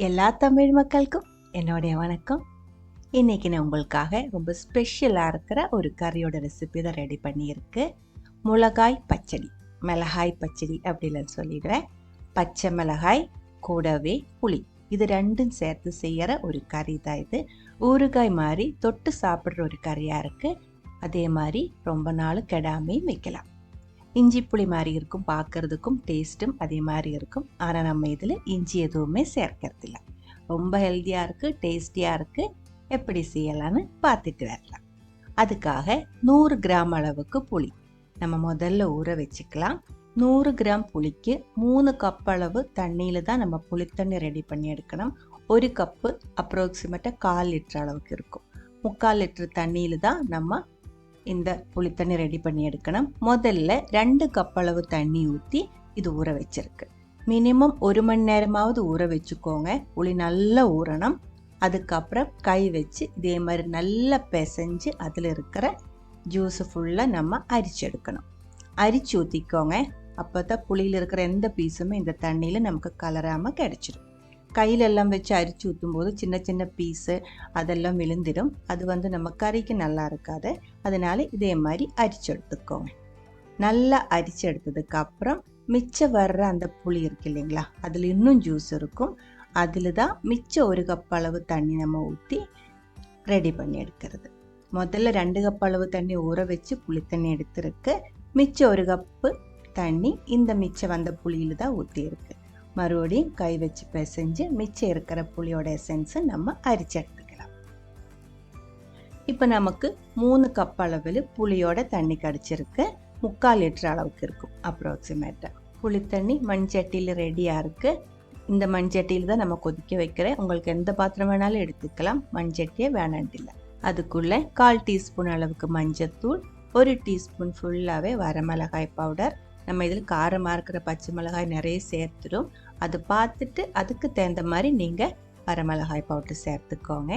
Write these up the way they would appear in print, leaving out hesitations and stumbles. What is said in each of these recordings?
எல்லா தமிழ் மக்களுக்கும் என்னுடைய வணக்கம். இன்னைக்கு நான் உங்களுக்காக ரொம்ப ஸ்பெஷலாக இருக்கிற ஒரு கறியோட ரெசிபி தான் ரெடி பண்ணியிருக்கு. மிளகாய் பச்சடி, மிளகாய் பச்சடி அப்படின்னு சொல்லிடுவேன். பச்சை மிளகாய் கூடவே புளி, இது ரெண்டும் சேர்த்து செய்கிற ஒரு கறி தான் இது. ஊறுகாய் மாதிரி தொட்டு சாப்பிட்ற ஒரு கறியாக இருக்குது. அதே மாதிரி ரொம்ப நாள் கெடாமையும் வைக்கலாம். இஞ்சி புளி மாதிரி இருக்கும், பார்க்கறதுக்கும் டேஸ்ட்டும் அதே மாதிரி இருக்கும். ஆனால் நம்ம இதில் இஞ்சி எதுவுமே சேர்க்கறதில்ல. ரொம்ப ஹெல்த்தியாக இருக்குது, டேஸ்டியாக இருக்குது. எப்படி செய்யலான்னு பார்த்துட்டு வரலாம். அதுக்காக 100 கிராம் அளவுக்கு புளி நம்ம முதல்ல ஊற வச்சுக்கலாம். 100 கிராம் புளிக்கு 3 கப் அளவு தண்ணியில் தான் நம்ம புளித்தண்ணி ரெடி பண்ணி எடுக்கணும். 1 கப்பு அப்ராக்சிமேட்டாக 1/4 லிட்டர் அளவுக்கு இருக்கும். 3/4 லிட்டர் தண்ணியில் தான் நம்ம இந்த புளித்தண்ணி ரெடி பண்ணி எடுக்கணும். முதல்ல 2 கப் அளவு தண்ணி ஊற்றி இது ஊற வச்சிருக்கு. மினிமம் 1 மணி நேரமாவது ஊற வச்சுக்கோங்க. புளி நல்லா ஊறணும். அதுக்கப்புறம் கை வச்சு இதே மாதிரி நல்லா பிசைஞ்சு அதில் இருக்கிற ஜூஸு ஃபுல்லாக நம்ம அரிச்சு எடுக்கணும். அரிச்சு ஊற்றிக்கோங்க. அப்போ தான் புளியில் இருக்கிற எந்த பீஸுமே இந்த தண்ணியில் நமக்கு கலராமல் கிடச்சிடும். கையிலெல்லாம் வச்சு அரிச்சு ஊற்றும் போது சின்ன சின்ன பீஸு அதெல்லாம் விழுந்துடும். அது நம்ம கறிக்கு நல்லா இருக்காது. அதனால இதே மாதிரி அரிச்சு எடுத்துக்கோங்க. நல்லா அரிச்சு எடுத்ததுக்கப்புறம் மிச்சம் வர்ற அந்த புளி இருக்கு இல்லைங்களா, அதில் இன்னும் ஜூஸ் இருக்கும். அதில் தான் மிச்சம் 1 கப் அளவு தண்ணி நம்ம ஊற்றி ரெடி பண்ணி எடுக்கிறது. முதல்ல 2 கப் அளவு தண்ணி ஊற வச்சு புளி தண்ணி எடுத்துருக்கு. மிச்சம் 1 கப்பு தண்ணி இந்த மிச்சம் வந்த புளியில் தான் ஊற்றி இருக்கு. மறுபடியும் கை வச்சு பிசைஞ்சு மிச்சம் இருக்கிற புளியோட எசன்ஸை நம்ம அரிச்சு எடுத்துக்கலாம். இப்போ நமக்கு 3 கப் அளவில் புளியோட தண்ணி கிடச்சிருக்கு. 3/4 லிட்டர் அளவுக்கு இருக்கும் அப்ராக்சிமேட்டாக. புளி தண்ணி மண்சட்டியில் ரெடியாக இருக்குது. இந்த மண்சட்டியில் தான் நம்ம கொதிக்க வைக்கிறேன். உங்களுக்கு எந்த பாத்திரம் வேணாலும் எடுத்துக்கலாம், மண்சட்டியே வேணான்ட்டு இல்லை. அதுக்குள்ளே 1/4 டீஸ்பூன் அளவுக்கு மஞ்சத்தூள், 1 டீஸ்பூன் ஃபுல்லாகவே வரமிளகாய் பவுடர். நம்ம இதில் காரமாக இருக்கிற பச்சை மிளகாய் நிறைய சேர்த்துடும். அது பார்த்துட்டு அதுக்கு தகுந்த மாதிரி நீங்கள் வரமிளகாய் பவுடர் சேர்த்துக்கோங்க.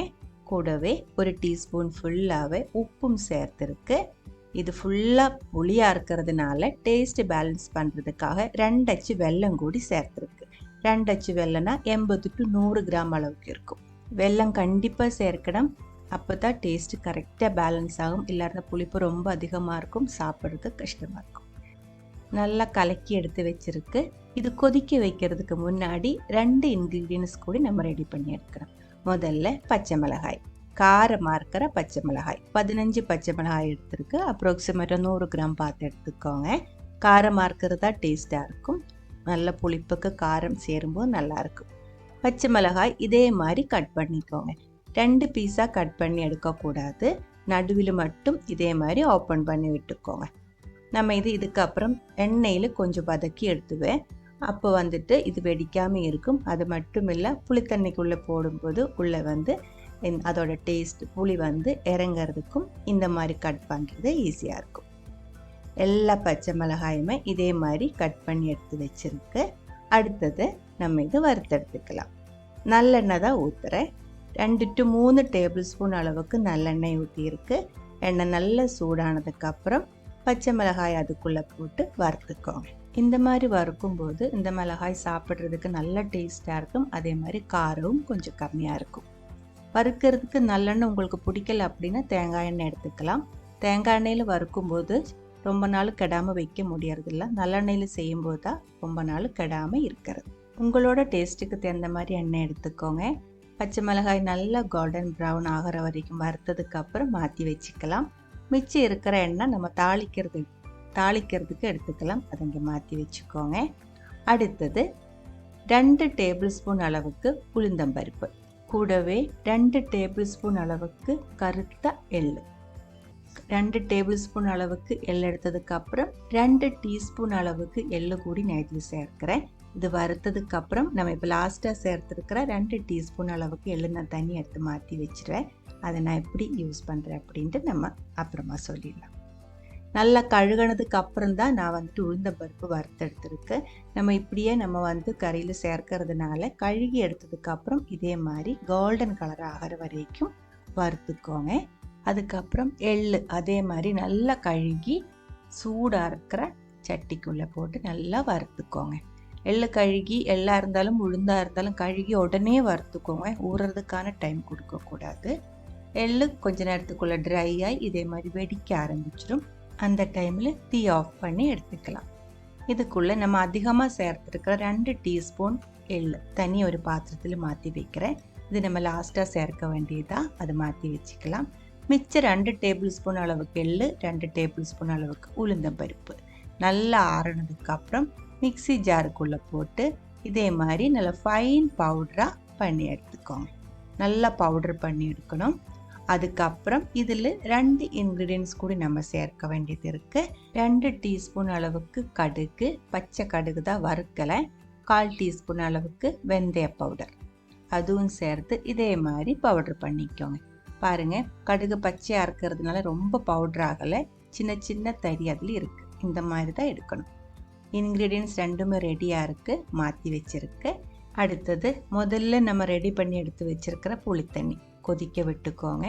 கூடவே 1 டீஸ்பூன் ஃபுல்லாகவே உப்பும் சேர்த்துருக்கு. இது ஃபுல்லாக புளியாக இருக்கிறதுனால டேஸ்ட்டு பேலன்ஸ் பண்ணுறதுக்காக 2 அச்சு வெல்லம் கூடி சேர்த்துருக்கு. 2 அச்சு வெல்லம்னா 80 to 100 கிராம் அளவுக்கு இருக்கும். வெல்லம் கண்டிப்பாக சேர்க்கணும். அப்போ தான் டேஸ்ட்டு கரெக்டாக பேலன்ஸ் ஆகும். இல்லாத புளிப்பு ரொம்ப அதிகமாக இருக்கும், சாப்பிட்றது கஷ்டமாக இருக்கும். நல்லா கலக்கி எடுத்து வச்சிருக்கு. இது கொதிக்க வைக்கிறதுக்கு முன்னாடி 2 இன்க்ரீடியன்ஸ் கூட நம்ம ரெடி பண்ணி எடுக்கிறோம். முதல்ல பச்சை மிளகாய், காரமாக இருக்கிற பச்சை மிளகாய் 15 பச்சை மிளகாய் எடுத்துருக்கு. அப்ராக்சிமேட்டாக 100 கிராம் பார்த்து எடுத்துக்கோங்க. காரமாக இருக்கிறதா டேஸ்ட்டாக இருக்கும். நல்ல புளிப்புக்கு காரம் சேரும்போது நல்லாயிருக்கும். பச்சை மிளகாய் இதே மாதிரி கட் பண்ணிக்கோங்க. 2 பீஸாக கட் பண்ணி எடுக்கக்கூடாது. நடுவில் மட்டும் இதே மாதிரி ஓப்பன் பண்ணி விட்டுக்கோங்க. நம்ம இதுக்கப்புறம் எண்ணெயில் கொஞ்சம் வதக்கி எடுத்துவேன். அப்போ இது வெடிக்காமல் இருக்கும். அது மட்டும் இல்லை, புளித்தண்ணிக்குள்ளே போடும்போது உள்ளே அதோட டேஸ்ட் புளி இறங்கிறதுக்கும் இந்த மாதிரி கட் பண்ணுறது ஈஸியாக இருக்கும். எல்லா பச்சை மிளகாயுமே இதே மாதிரி கட் பண்ணி எடுத்து வச்சுருக்கு. அடுத்தது நம்ம இது வறுத்தெடுத்துக்கலாம். நல்லெண்ணெய் தான் ஊற்றுறேன். 2 to 3 டேபிள் ஸ்பூன் அளவுக்கு நல்லெண்ணெய் ஊற்றியிருக்கு. எண்ணெய் நல்லா சூடானதுக்கப்புறம் பச்சை மிளகாய் அதுக்குள்ளே போட்டு வறுத்துக்கோங்க. இந்த மாதிரி வறுக்கும்போது இந்த மிளகாய் சாப்பிட்றதுக்கு நல்ல டேஸ்ட்டாக இருக்கும். அதே மாதிரி காரமும் கொஞ்சம் கம்மியாக இருக்கும். வறுக்கிறதுக்கு நல்லெண்ணெய் உங்களுக்கு பிடிக்கல அப்படின்னா தேங்காய் எண்ணெய் எடுத்துக்கலாம். தேங்காய் எண்ணெயில் வறுக்கும்போது ரொம்ப நாள் கெடாமல் வைக்க முடியறதில்ல. நல்லெண்ணெயில் செய்யும்போது தான் ரொம்ப நாள் கெடாமல் இருக்கிறது. உங்களோட டேஸ்ட்டுக்கு தகுந்த மாதிரி எண்ணெய் எடுத்துக்கோங்க. பச்சை மிளகாய் நல்லா கோல்டன் ப்ரௌன் ஆகிற வரைக்கும் வறுத்ததுக்கப்புறம் மாற்றி வச்சுக்கலாம். மிச்சம் இருக்கிற எண்ணெய் நம்ம தாளிக்கிறதுக்கு எடுத்துக்கலாம். அதை இங்கே மாற்றி வச்சுக்கோங்க. அடுத்தது 2 டேபிள் ஸ்பூன் அளவுக்கு உளுந்தம்பருப்பு, கூடவே 2 டேபிள் ஸ்பூன் அளவுக்கு கருத்த எள். 2 டேபிள் ஸ்பூன் அளவுக்கு எள் எடுத்ததுக்கப்புறம் 2 டீஸ்பூன் அளவுக்கு எள்ளு கூடி நைட்டில் சேர்க்கிறேன். இது வறுத்ததுக்கப்புறம் நம்ம இப்போ லாஸ்ட்டாக சேர்த்துருக்கிற 2 டீஸ்பூன் அளவுக்கு எள்ளு நான் தண்ணி எடுத்து மாற்றி வச்சுருவேன். அதை நான் எப்படி யூஸ் பண்ணுறேன் அப்படின்ட்டு நம்ம அப்புறமா சொல்லிடலாம். நல்லா கழுகுனதுக்கு அப்புறம் தான் நான் உளுந்தம்பருப்பு வறுத்தெடுத்துருக்கு. நம்ம இப்படியே நம்ம கறியில் சேர்க்கறதுனால கழுகி எடுத்ததுக்கப்புறம் இதே மாதிரி கோல்டன் கலர் ஆகிற வரைக்கும் வறுத்துக்கோங்க. அதுக்கப்புறம் எள்ளு அதே மாதிரி நல்லா கழுகி சூடாக இருக்கிற சட்டிக்குள்ளே போட்டு நல்லா வறுத்துக்கோங்க. எள்ளு கழுகி எள்ளா இருந்தாலும் உளுந்தா இருந்தாலும் கழுகி உடனே வறுத்துக்கோங்க. ஊறுறதுக்கான டைம் கொடுக்கக்கூடாது. எள்ளு கொஞ்ச நேரத்துக்குள்ளே ட்ரை ஆகி இதே மாதிரி வெடிக்க ஆரம்பிச்சிடும். அந்த டைமில் தீ ஆஃப் பண்ணி எடுத்துக்கலாம். இதுக்குள்ளே நம்ம அதிகமாக சேர்த்துருக்கிற 2 டீஸ்பூன் எள்ளு தனி ஒரு பாத்திரத்தில் மாற்றி வைக்கிறேன். இது நம்ம லாஸ்ட்டாக சேர்க்க வேண்டியதாக அதை மாற்றி வச்சுக்கலாம். மிச்சம் 2 டேபிள் ஸ்பூன் அளவுக்கு எள்ளு, 2 டேபிள் ஸ்பூன் அளவுக்கு உளுந்தம்பருப்பு நல்லா ஆறுனதுக்கப்புறம் மிக்சி ஜாருக்குள்ளே போட்டு இதே மாதிரி நல்லா ஃபைன் பவுடராக பண்ணி எடுத்துக்கோங்க. நல்லா பவுடர் பண்ணி எடுக்கணும். அதுக்கப்புறம் இதில் 2 இன்க்ரீடியன்ஸ் கூட நம்ம சேர்க்க வேண்டியது இருக்குது. 2 டீஸ்பூன் அளவுக்கு கடுகு, பச்சை கடுகு தான் வறுக்கலை. 1/4 டீஸ்பூன் அளவுக்கு வெந்தய பவுடர் அதுவும் சேர்த்து இதே மாதிரி பவுடர் பண்ணிக்கோங்க. பாருங்கள், கடுகு பச்சையாக இருக்கிறதுனால ரொம்ப பவுடர் ஆகலை, சின்ன சின்ன தறி அதில் இருக்குது. இந்த மாதிரி தான் எடுக்கணும். இன்க்ரீடியன்ஸ் ரெண்டுமே ரெடியாக இருக்குது, மாற்றி வச்சுருக்கு. அடுத்தது முதல்ல நம்ம ரெடி பண்ணி எடுத்து வச்சுருக்கிற புளித்தண்ணி கொதிக்க விட்டுக்கோங்க.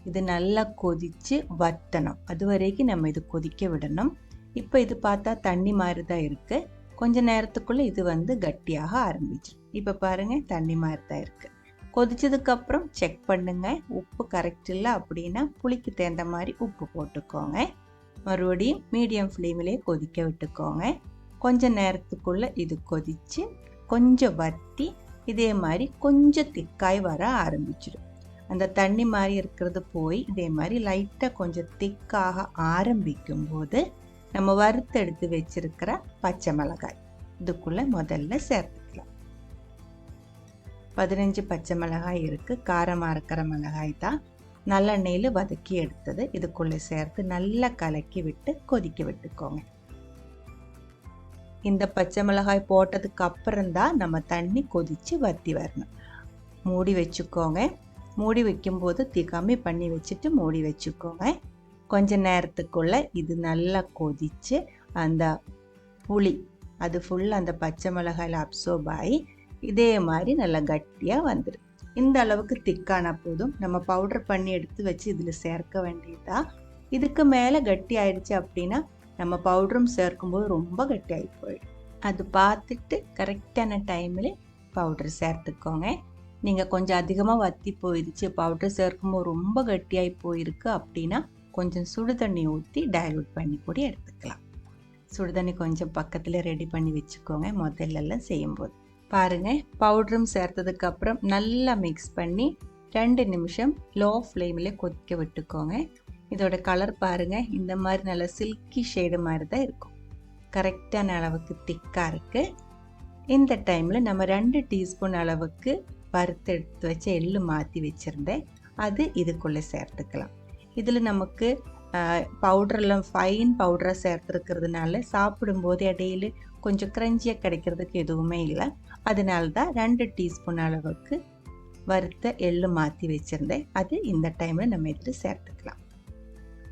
இது நல்லா கொதித்து வற்றணும். அது வரைக்கும் நம்ம இது கொதிக்க விடணும். இப்போ இது பார்த்தா தண்ணி மாதிரி தான் இருக்குது. கொஞ்ச நேரத்துக்குள்ளே இது கட்டியாக ஆரம்பிச்சிடும். இப்போ பாருங்கள், தண்ணி மாதிரி தான் இருக்குது. கொதிச்சதுக்கப்புறம் செக் பண்ணுங்கள். உப்பு கரெக்ட் இல்லை அப்படின்னா புளிக்கு தேர்ந்த மாதிரி உப்பு போட்டுக்கோங்க. மறுபடியும் மீடியம் ஃப்ளேமிலே கொதிக்க விட்டுக்கோங்க. கொஞ்ச நேரத்துக்குள்ளே இது கொதித்து கொஞ்சம் வற்றி இதே மாதிரி கொஞ்சம் திக்காய் வர ஆரம்பிச்சிடும். அந்த தண்ணி மாதிரி இருக்கிறது போய் இதே மாதிரி லைட்டாக கொஞ்சம் திக்காக ஆரம்பிக்கும் போது நம்ம வறுத்தெடுத்து வச்சிருக்கிற பச்சை மிளகாய் இதுக்குள்ளே முதல்ல சேர்த்துக்கலாம். 15 பச்சை மிளகாய் இருக்குது. காரமாக இருக்கிற மிளகாய் தான். நல்லெண்ணெயில் வதக்கி எடுத்தது இதுக்குள்ளே சேர்த்து நல்லா கலக்கி விட்டு கொதிக்க விட்டுக்கோங்க. இந்த பச்சை மிளகாய் போட்டதுக்கு அப்புறம்தான் நம்ம தண்ணி கொதித்து வற்றி வரணும். மூடி வச்சுக்கோங்க. மூடி வைக்கும்போது தீ கம்மி பண்ணி வச்சுட்டு மூடி வச்சுக்கோங்க. கொஞ்ச நேரத்துக்குள்ளே இது நல்லா கொதித்து அந்த புளி அது ஃபுல்லாக அந்த பச்சை மிளகாயில் அப்சர்ப் ஆகி இதே மாதிரி நல்லா கட்டியாக வந்துடும். இந்த அளவுக்கு திக்கான போதும் நம்ம பவுடர் பண்ணி எடுத்து வச்சு இதில் சேர்க்க வேண்டியதா. இதுக்கு மேலே கட்டி ஆயிடுச்சு அப்படின்னா நம்ம பவுடரும் சேர்க்கும்போது ரொம்ப கட்டியாகி போயிடும். அது பார்த்துட்டு கரெக்டான டைமில் பவுடர் சேர்த்துக்கோங்க. நீங்கள் கொஞ்சம் அதிகமாக வற்றி போயிடுச்சு, பவுடர் சேர்க்கும்போது ரொம்ப கட்டியாகி போயிருக்கு அப்படின்னா கொஞ்சம் சுடு தண்ணி ஊற்றி டைலூட் பண்ணி கூட எடுத்துக்கலாம். சுடு தண்ணி கொஞ்சம் பக்கத்தில் ரெடி பண்ணி வச்சுக்கோங்க முதல்லலாம் செய்யும்போது. பாருங்கள், பவுடரும் சேர்த்ததுக்கப்புறம் நல்லா மிக்ஸ் பண்ணி 2 நிமிஷம் லோ ஃப்ளேமில் கொதிக்க விட்டுக்கோங்க. இதோட கலர் பாருங்கள், இந்த மாதிரி நல்ல சில்கி ஷேடு மாதிரி தான் இருக்கும். கரெக்டான அளவுக்கு திக்காக இருக்குது. இந்த டைமில் நம்ம 2 டீஸ்பூன் அளவுக்கு வறுத்து எடுத்து வச்ச எள்ளு மாற்றி வச்சுருந்தேன், அது இதுக்குள்ளே சேர்த்துக்கலாம். இதில் நமக்கு பவுடர்லாம் ஃபைன் பவுடராக சேர்த்துருக்கிறதுனால சாப்பிடும்போது இடையில கொஞ்சம் க்ரன்ச்சியாக கிடைக்கிறதுக்கு எதுவுமே இல்லை. அதனால தான் 2 டீஸ்பூன் அளவுக்கு வறுத்த எள்ளு மாற்றி வச்சுருந்தேன், அது இந்த டைமில் நம்ம எடுத்து சேர்த்துக்கலாம்.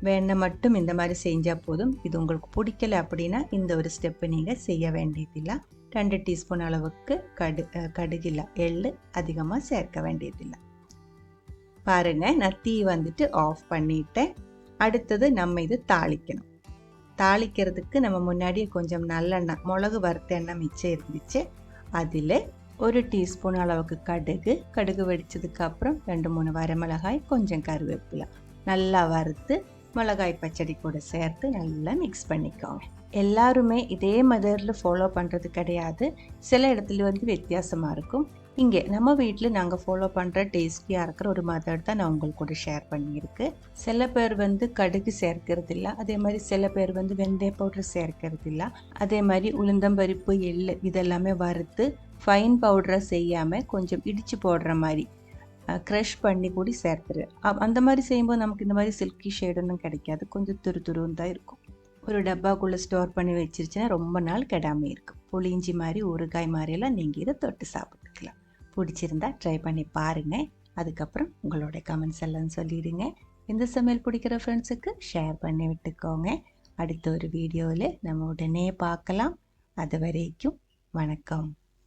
வேணால் மட்டும் இந்த மாதிரி செஞ்சால் போதும். இது உங்களுக்கு பிடிக்கல அப்படின்னா இந்த ஒரு ஸ்டெப்பு நீங்கள் செய்ய வேண்டியதில்லை. 2 டீஸ்பூன் அளவுக்கு கடுகில்லை எள்ளு அதிகமாக சேர்க்க வேண்டியதில்லை. பாருங்கள், நான் தீ ஆஃப் பண்ணிட்டேன். அடுத்தது நம்ம இது தாளிக்கணும். தாளிக்கிறதுக்கு நம்ம முன்னாடியே கொஞ்சம் நல்லெண்ணெய், மிளகு வறுத்த எண்ணெய் மிச்சம் இருந்துச்சு, அதில் 1 டீஸ்பூன் அளவுக்கு கடுகு வெடிச்சதுக்கு அப்புறம் 2-3 வரமிளகாய், கொஞ்சம் கருவேப்பிலை நல்லா வறுத்து மிளகாய் பச்சடி கூட சேர்த்து நல்லா மிக்ஸ் பண்ணிக்கோங்க. எல்லாருமே இதே மெத்தடில் ஃபாலோ பண்ணுறது கிடையாது. சில இடத்துல வித்தியாசமாக இருக்கும். இங்கே நம்ம வீட்டில் நாங்கள் ஃபாலோ பண்ணுற டேஸ்டியாக இருக்கிற ஒரு மெத்தட் தான் நான் உங்களுக்கு கூட ஷேர் பண்ணியிருக்கு. சில பேர் கடுகு சேர்க்கறது இல்லை, அதே மாதிரி சில பேர் வெந்தய பவுடர் சேர்க்கறது இல்லை. அதே மாதிரி உளுந்தம்பருப்பு, எள்ளு இதெல்லாமே வறுத்து ஃபைன் பவுடராக செய்யாமல் கொஞ்சம் இடித்து போடுற மாதிரி க்ரஷ் பண்ணி கூட சேர்த்துரு. அந்த மாதிரி செய்யும்போது நமக்கு இந்த மாதிரி சில்கி ஷேடொன்னும் கிடைக்காது, கொஞ்சம் துருன்னு தான் இருக்கும். ஒரு டப்பாக்குள்ளே ஸ்டோர் பண்ணி வச்சிருச்சுன்னா ரொம்ப நாள் கெடாமல் இருக்கும். புளிஞ்சி மாதிரி ஊறுகாய் மாதிரியெல்லாம் நீங்கள் இதை தொட்டு சாப்பிட்டுக்கலாம். பிடிச்சிருந்தா ட்ரை பண்ணி பாருங்கள். அதுக்கப்புறம் உங்களோட கமெண்ட்ஸ் எல்லாம் சொல்லிடுங்க. இந்த சமையல் பிடிக்கிற ஃப்ரெண்ட்ஸுக்கு ஷேர் பண்ணி விட்டுக்கோங்க. அடுத்த ஒரு வீடியோவில் நம்ம உடனே பார்க்கலாம். அது வரைக்கும் வணக்கம்.